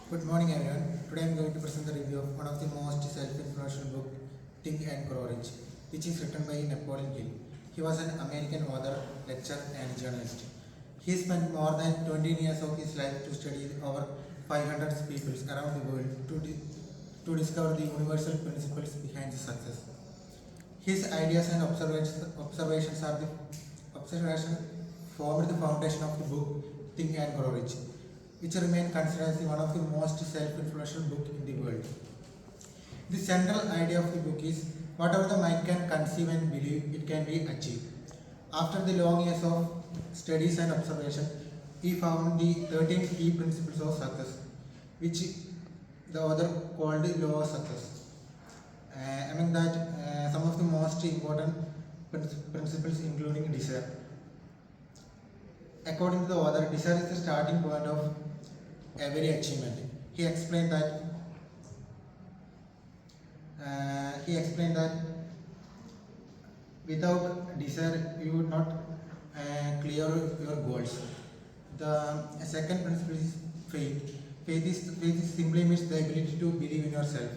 Good morning everyone. Today I am going to present the review of one of the most self-influential book, Think and Grow Rich, which is written by Napoleon Hill. He was an American author, lecturer and journalist. He spent more than 20 years of his life to study over 500 people around the world to discover the universal principles behind the success. His ideas and observations formed the foundation of the book Think and Grow Rich, which remains considered as one of the most self-influential books in the world. The central idea of the book is whatever the mind can conceive and believe, it can be achieved. After the long years of studies and observation, he found the 13 key principles of success, which the author called the law of success. Among that, some of the most important principles including desire. According to the author, desire is the starting point of every achievement. He explained that without desire you would not clear your goals. The second principle is faith. Faith simply means the ability to believe in yourself.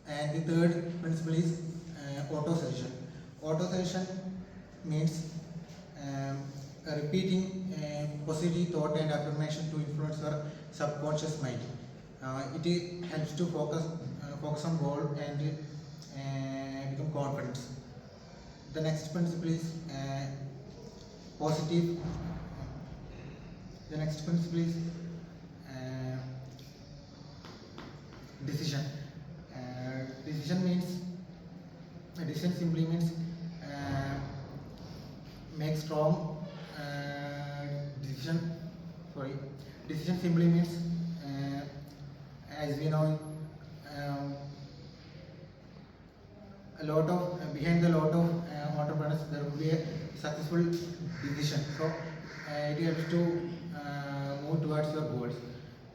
And the third principle is auto-suggestion. Auto-suggestion means repeating positive thought and affirmation to influence your subconscious mind. It helps to focus on goal and become confident. The next principle is positive. The next principle is decision. Decision simply means make strong decision. Decision simply means as we know, a lot of behind a lot of entrepreneurs there will be a successful decision. So it helps to move towards your goals.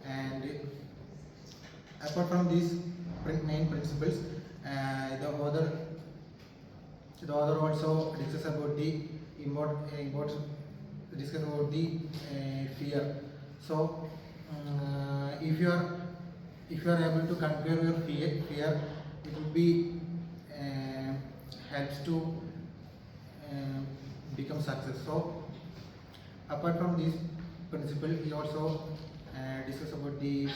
And apart from these main principles, the author also discuss about the fear. So if you are able to conquer your fear, it will be helps to become success. So apart from this principle, he also discuss about the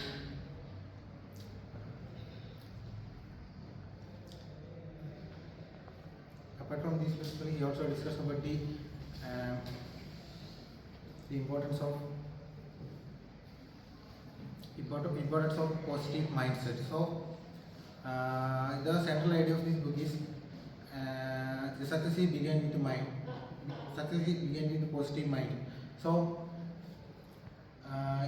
apart from this principle, he also discussed about the importance of positive mindset. So the central idea of this book is the success is began with the mind. Success is began with the positive mind. So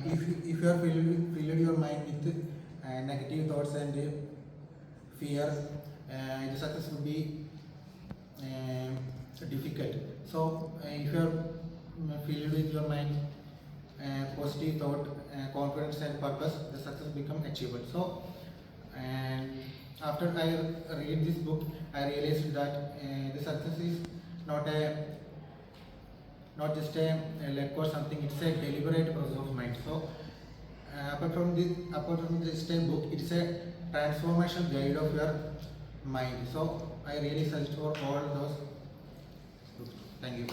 if you are filled your mind with negative thoughts and fear, the success will be difficult. So if you are filled with your mind positive thought, confidence and purpose, the success become achievable. So and after I read this book, I realized that the success is not just a luck or something. It's a deliberate process of mind. So apart from this book, it's a transformation guide of your mind. So I really suggest for all those books. Thank you.